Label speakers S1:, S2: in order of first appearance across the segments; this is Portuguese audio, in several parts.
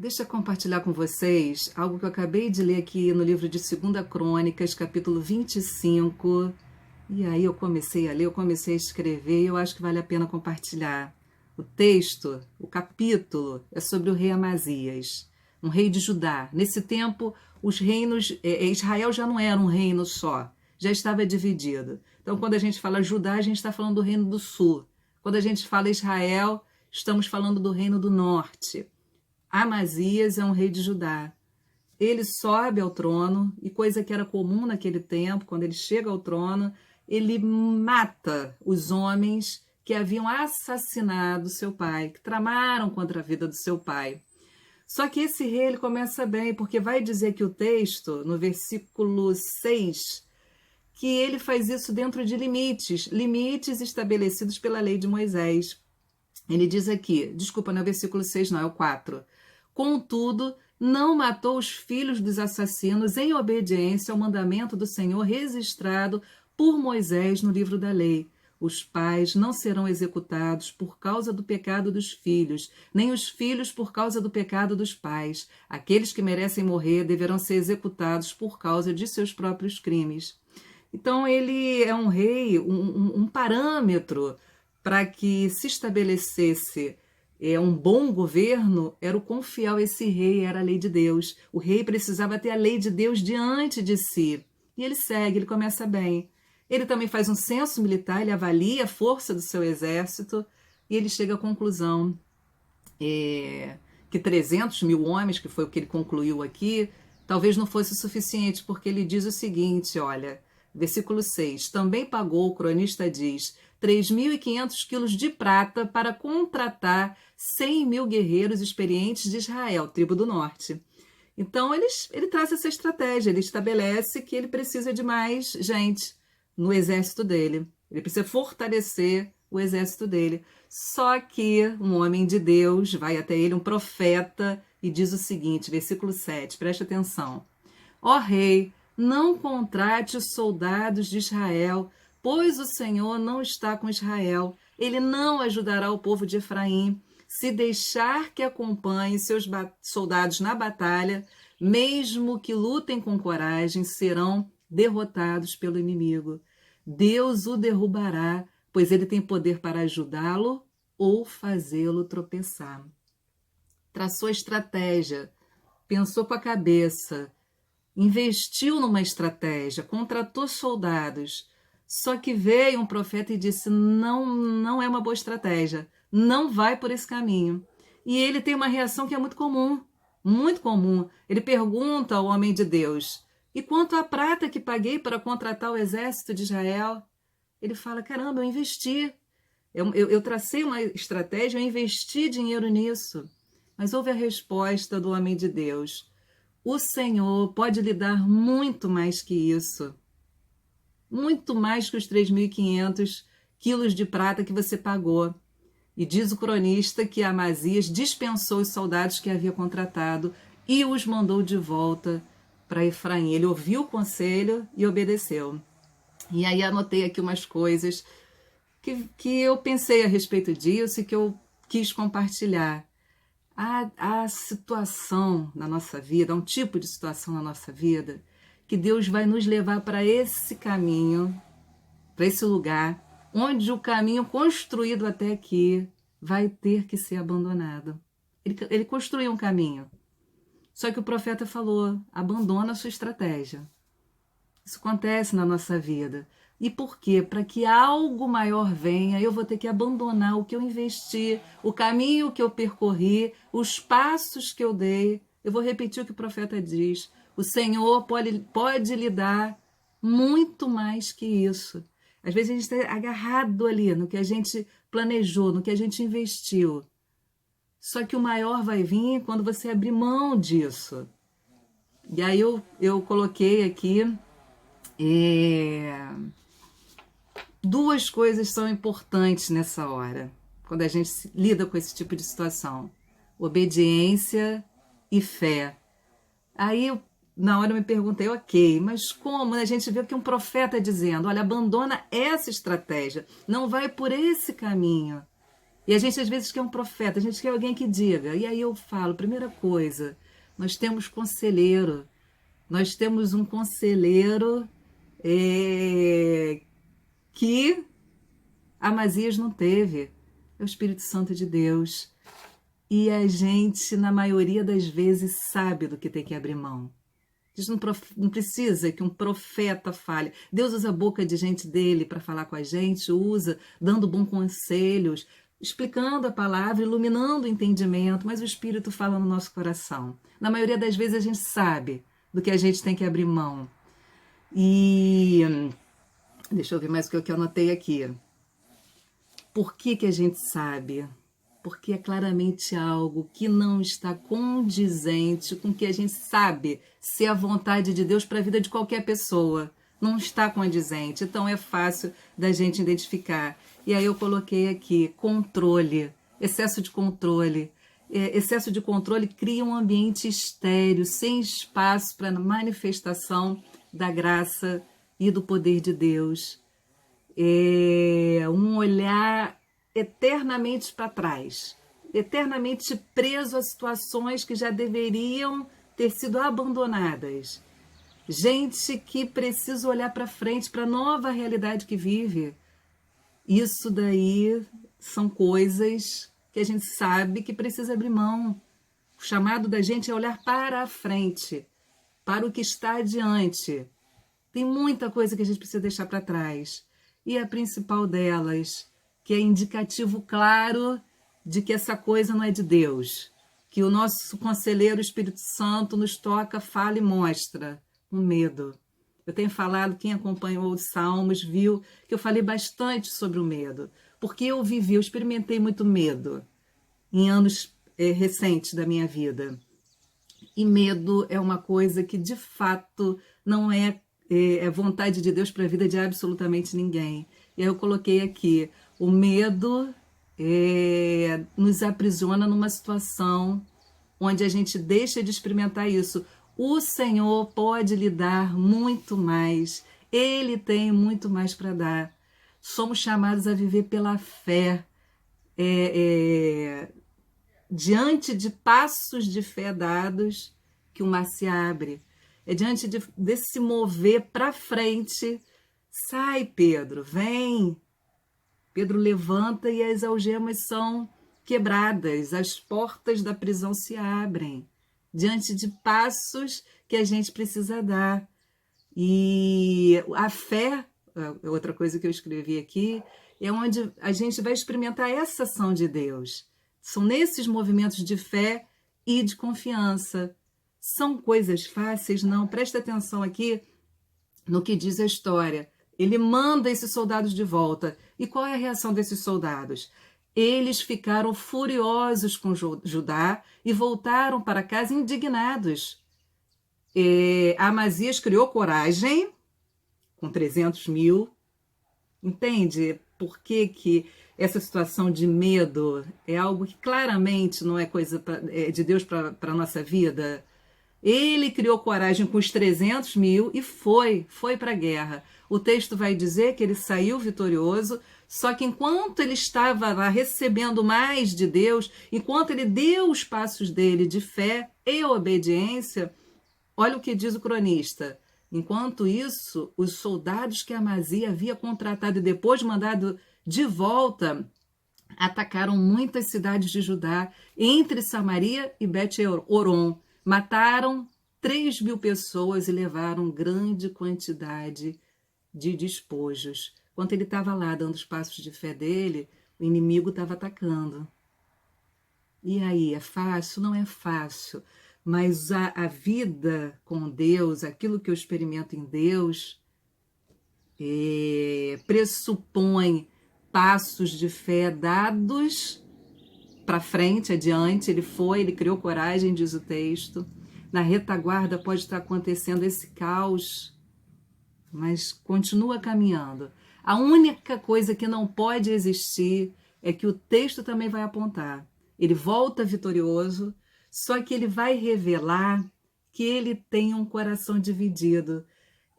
S1: Deixa eu compartilhar com vocês algo que eu acabei de ler aqui no livro de 2 Crônicas, capítulo 25. E aí eu comecei a ler, eu comecei a escrever e eu acho que vale a pena compartilhar. O texto, o capítulo, é sobre o rei Amazias, um rei de Judá. Nesse tempo, os reinos, Israel já não era um reino só, já estava dividido. Então, quando a gente fala Judá, a gente está falando do reino do sul. Quando a gente fala Israel, estamos falando do reino do norte. Amazias é um rei de Judá. Ele sobe ao trono, e coisa que era comum naquele tempo, quando ele chega ao trono, ele mata os homens que haviam assassinado seu pai, que tramaram contra a vida do seu pai. Só que esse rei ele começa bem, porque vai dizer que o texto, no versículo 6, que ele faz isso dentro de limites estabelecidos pela lei de Moisés. Ele diz aqui, desculpa, não é o versículo 6, não, é o 4. Contudo, não matou os filhos dos assassinos em obediência ao mandamento do Senhor registrado por Moisés no livro da lei. Os pais não serão executados por causa do pecado dos filhos, nem os filhos por causa do pecado dos pais. Aqueles que merecem morrer deverão ser executados por causa de seus próprios crimes. Então, ele é um rei, um parâmetro para que se estabelecesse um bom governo, era o quão fiel esse rei era a lei de Deus. O rei precisava ter a lei de Deus diante de si. E ele segue, ele começa bem. Ele também faz um censo militar, ele avalia a força do seu exército e ele chega à conclusão que 300 mil homens, que foi o que ele concluiu aqui, talvez não fosse o suficiente, porque ele diz o seguinte, olha, versículo 6, também pagou, o cronista diz, 3.500 quilos de prata para contratar 100 mil guerreiros experientes de Israel, tribo do norte. Então, ele traz essa estratégia, ele estabelece que ele precisa de mais gente no exército dele. Ele precisa fortalecer o exército dele. Só que um homem de Deus vai até ele, um profeta, e diz o seguinte, versículo 7, preste atenção. Ó rei, não contrate os soldados de Israel, pois o Senhor não está com Israel. Ele não ajudará o povo de Efraim. Se deixar que acompanhe seus soldados na batalha, mesmo que lutem com coragem, serão derrotados pelo inimigo. Deus o derrubará, pois ele tem poder para ajudá-lo ou fazê-lo tropeçar. Traçou estratégia, pensou com a cabeça, investiu numa estratégia, contratou soldados. Só que veio um profeta e disse, não é uma boa estratégia, não vai por esse caminho. E ele tem uma reação que é muito comum, muito comum. Ele pergunta ao homem de Deus, e quanto à prata que paguei para contratar o exército de Israel? Ele fala, caramba, eu investi, eu tracei uma estratégia, eu investi dinheiro nisso. Mas houve a resposta do homem de Deus, o Senhor pode lhe dar muito mais que isso. Muito mais que os 3.500 quilos de prata que você pagou. E diz o cronista que Amazias dispensou os soldados que havia contratado e os mandou de volta para Efraim. Ele ouviu o conselho e obedeceu. E aí anotei aqui umas coisas que eu pensei a respeito disso e que eu quis compartilhar. A situação na nossa vida, um tipo de situação na nossa vida, que Deus vai nos levar para esse caminho, para esse lugar, onde o caminho construído até aqui vai ter que ser abandonado. Ele construiu um caminho. Só que o profeta falou, abandona a sua estratégia. Isso acontece na nossa vida. E por quê? Para que algo maior venha, eu vou ter que abandonar o que eu investi, o caminho que eu percorri, os passos que eu dei. Eu vou repetir o que o profeta diz. O Senhor pode lhe dar muito mais que isso. Às vezes a gente está agarrado ali no que a gente planejou, no que a gente investiu. Só que o maior vai vir quando você abrir mão disso. E aí eu coloquei aqui... Duas coisas são importantes nessa hora, quando a gente lida com esse tipo de situação. Obediência e fé. Aí, na hora eu me perguntei, ok, mas como? A gente vê que um profeta dizendo, olha, abandona essa estratégia, não vai por esse caminho. E a gente às vezes quer um profeta, a gente quer alguém que diga. E aí eu falo, primeira coisa, nós temos conselheiro. Nós temos um conselheiro que Amazias não teve. É o Espírito Santo de Deus. E a gente, na maioria das vezes, sabe do que tem que abrir mão. A gente não precisa que um profeta fale. Deus usa a boca de gente dele para falar com a gente, usa, dando bons conselhos, explicando a palavra, iluminando o entendimento, mas o Espírito fala no nosso coração. Na maioria das vezes a gente sabe do que a gente tem que abrir mão. E deixa eu ver mais o que eu anotei aqui. Por que a gente sabe? Porque é claramente algo que não está condizente com o que a gente sabe ser a vontade de Deus para a vida de qualquer pessoa. Não está condizente, então é fácil da gente identificar. E aí eu coloquei aqui, controle, excesso de controle. Excesso de controle cria um ambiente estéril, sem espaço para a manifestação da graça e do poder de Deus. Um olhar eternamente para trás, eternamente preso a situações que já deveriam ter sido abandonadas. Gente que precisa olhar para frente, para a nova realidade que vive. Isso daí são coisas que a gente sabe que precisa abrir mão. O chamado da gente é olhar para a frente, para o que está adiante. Tem muita coisa que a gente precisa deixar para trás. E a principal delas, que é indicativo claro de que essa coisa não é de Deus, que o nosso conselheiro Espírito Santo nos toca, fala e mostra, o medo. Eu tenho falado, quem acompanhou os Salmos viu que eu falei bastante sobre o medo, porque eu experimentei muito medo em anos recentes da minha vida. E medo é uma coisa que, de fato, não é vontade de Deus para a vida de absolutamente ninguém. E aí eu coloquei aqui, o medo nos aprisiona numa situação onde a gente deixa de experimentar isso. O Senhor pode lhe dar muito mais. Ele tem muito mais para dar. Somos chamados a viver pela fé. Diante de passos de fé dados, que o mar se abre. É diante desse mover para frente. Sai, Pedro, vem. Pedro levanta e as algemas são quebradas, as portas da prisão se abrem, diante de passos que a gente precisa dar. E a fé, outra coisa que eu escrevi aqui, é onde a gente vai experimentar essa ação de Deus. São nesses movimentos de fé e de confiança. São coisas fáceis? Não. Presta atenção aqui no que diz a história. Ele manda esses soldados de volta. E qual é a reação desses soldados? Eles ficaram furiosos com Judá e voltaram para casa indignados. Amazias criou coragem com 300 mil. Entende por que essa situação de medo é algo que claramente não é coisa de Deus para a nossa vida? Ele criou coragem com os 300 mil e foi para a guerra. O texto vai dizer que ele saiu vitorioso, só que enquanto ele estava lá recebendo mais de Deus, enquanto ele deu os passos dele de fé e obediência, olha o que diz o cronista. Enquanto isso, os soldados que Amazia havia contratado e depois mandado de volta, atacaram muitas cidades de Judá, entre Samaria e Bet-Horon. Mataram 3.000 pessoas e levaram grande quantidade de despojos. Quando ele estava lá dando os passos de fé dele, o inimigo estava atacando. E aí, é fácil? Não é fácil. Mas a vida com Deus, aquilo que eu experimento em Deus, pressupõe passos de fé dados para frente, adiante. Ele criou coragem, diz o texto. Na retaguarda pode estar acontecendo esse caos, mas continua caminhando. A única coisa que não pode existir é que o texto também vai apontar. Ele volta vitorioso, só que ele vai revelar que ele tem um coração dividido.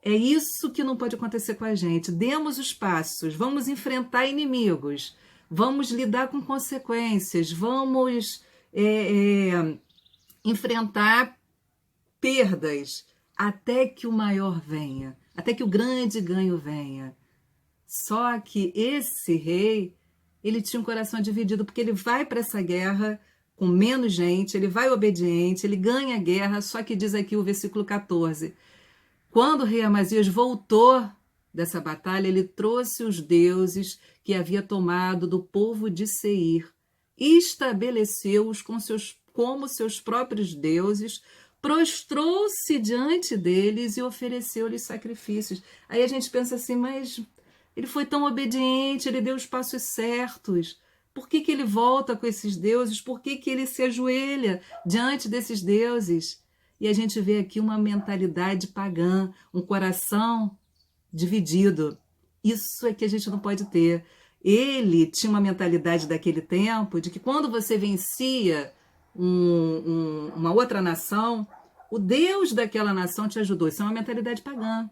S1: É isso que não pode acontecer com a gente. Demos os passos, vamos enfrentar inimigos, vamos lidar com consequências, vamos enfrentar perdas até que o maior venha, até que o grande ganho venha. Só que esse rei, ele tinha um coração dividido, porque ele vai para essa guerra com menos gente, ele vai obediente, ele ganha a guerra, só que diz aqui o versículo 14, quando o rei Amazias voltou dessa batalha, ele trouxe os deuses que havia tomado do povo de Seir e estabeleceu-os como seus próprios deuses, prostrou-se diante deles e ofereceu-lhes sacrifícios. Aí a gente pensa assim, mas ele foi tão obediente, ele deu os passos certos. Por que ele volta com esses deuses? Por que ele se ajoelha diante desses deuses? E a gente vê aqui uma mentalidade pagã, um coração dividido. Isso é que a gente não pode ter. Ele tinha uma mentalidade daquele tempo de que quando você vencia uma outra nação, o Deus daquela nação te ajudou. Isso é uma mentalidade pagã.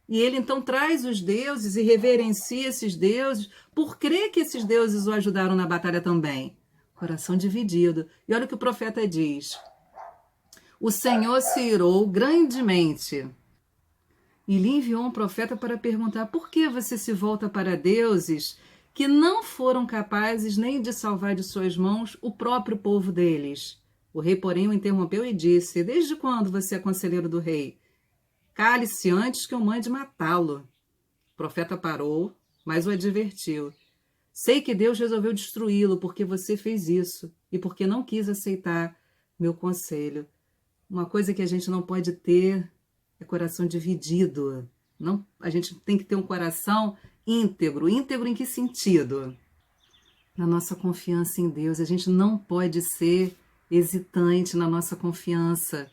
S1: E ele então traz os deuses e reverencia esses deuses por crer que esses deuses o ajudaram na batalha também. Coração dividido. E olha o que o profeta diz. O Senhor se irou grandemente e lhe enviou um profeta para perguntar por que você se volta para deuses que não foram capazes nem de salvar de suas mãos o próprio povo deles. O rei, porém, o interrompeu e disse, desde quando você é conselheiro do rei? Cale-se antes que eu mande matá-lo. O profeta parou, mas o advertiu. Sei que Deus resolveu destruí-lo porque você fez isso e porque não quis aceitar meu conselho. Uma coisa que a gente não pode ter é coração dividido. Não, a gente tem que ter um coração íntegro. Íntegro em que sentido? Na nossa confiança em Deus. A gente não pode ser hesitante na nossa confiança.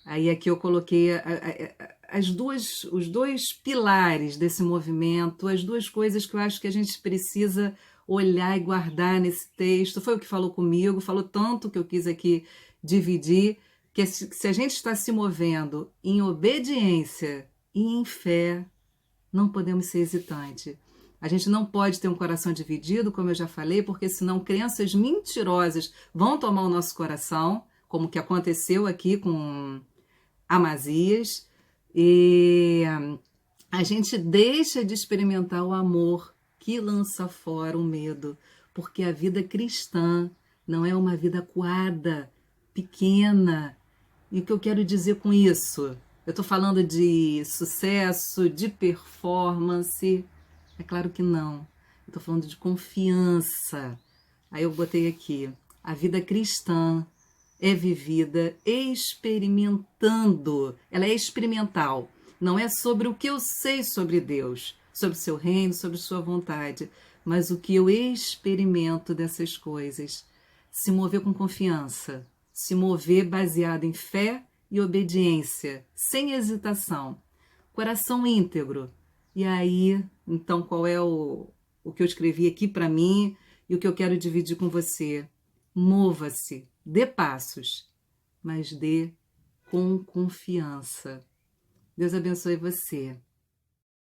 S1: Aí aqui eu coloquei os dois pilares desse movimento, as duas coisas que eu acho que a gente precisa olhar e guardar nesse texto. Foi o que falou comigo, falou tanto que eu quis aqui dividir, que se a gente está se movendo em obediência e em fé, não podemos ser hesitantes. A gente não pode ter um coração dividido, como eu já falei, porque senão crenças mentirosas vão tomar o nosso coração, como que aconteceu aqui com Amazias, e a gente deixa de experimentar o amor que lança fora o medo, porque a vida cristã não é uma vida acuada, pequena. E o que eu quero dizer com isso? Eu estou falando de sucesso, de performance? É claro que não. Eu estou falando de confiança. Aí eu botei aqui, a vida cristã é vivida experimentando. Ela é experimental. Não é sobre o que eu sei sobre Deus, sobre o seu reino, sobre sua vontade, mas o que eu experimento dessas coisas. Se mover com confiança, se mover baseado em fé e obediência, sem hesitação, coração íntegro. E aí, então, qual é o que eu escrevi aqui para mim e o que eu quero dividir com você? Mova-se, dê passos, mas dê com confiança. Deus abençoe você.